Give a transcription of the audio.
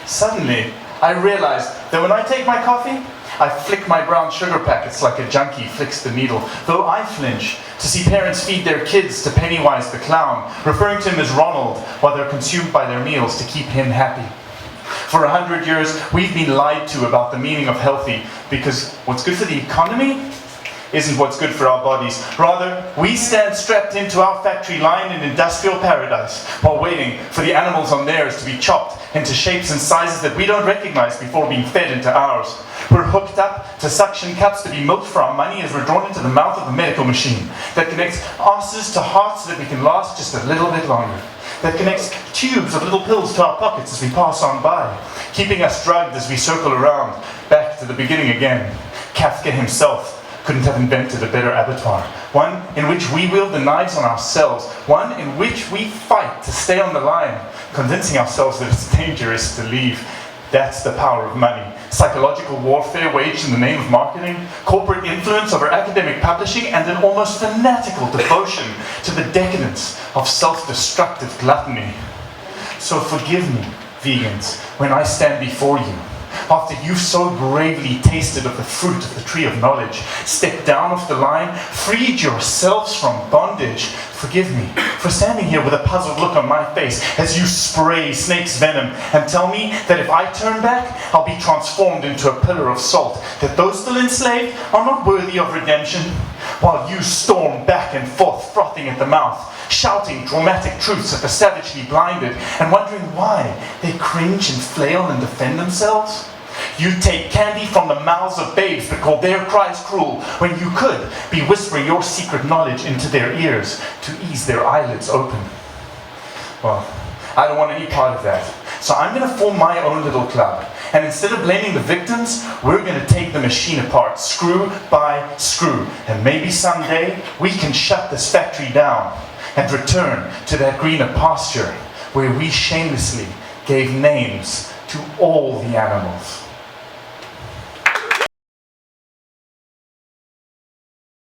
Suddenly, I realized that when I take my coffee, I flick my brown sugar packets like a junkie flicks the needle, though I flinch to see parents feed their kids to Pennywise the clown, referring to him as Ronald while they're consumed by their meals to keep him happy. For 100 years, we've been lied to about the meaning of healthy, because what's good for the economy isn't what's good for our bodies. Rather, we stand strapped into our factory line in industrial paradise while waiting for the animals on theirs to be chopped into shapes and sizes that we don't recognize before being fed into ours. We're hooked up to suction cups to be milked for our money as we're drawn into the mouth of a medical machine that connects asses to hearts so that we can last just a little bit longer. That connects tubes of little pills to our pockets as we pass on by, keeping us drugged as we circle around, back to the beginning again. Kafka himself couldn't have invented a better abattoir. One in which we wield the knives on ourselves. One in which we fight to stay on the line, convincing ourselves that it's dangerous to leave. That's the power of money. Psychological warfare waged in the name of marketing, corporate influence over academic publishing, and an almost fanatical devotion to the decadence of self-destructive gluttony. So forgive me, vegans, when I stand before you, after you've so bravely tasted of the fruit of the tree of knowledge, stepped down off the line, freed yourselves from bondage. Forgive me for standing here with a puzzled look on my face as you spray snake's venom and tell me that if I turn back, I'll be transformed into a pillar of salt, that those still enslaved are not worthy of redemption, while you storm back and forth, frothing at the mouth, shouting dramatic truths at the savagely blinded and wondering why they cringe and flail and defend themselves. You take candy from the mouths of babes but call their cries cruel when you could be whispering your secret knowledge into their ears to ease their eyelids open. Well, I don't want any part of that. So I'm going to form my own little club. And instead of blaming the victims, we're going to take the machine apart, screw by screw. And maybe someday we can shut this factory down and return to that greener pasture where we shamelessly gave names to all the animals.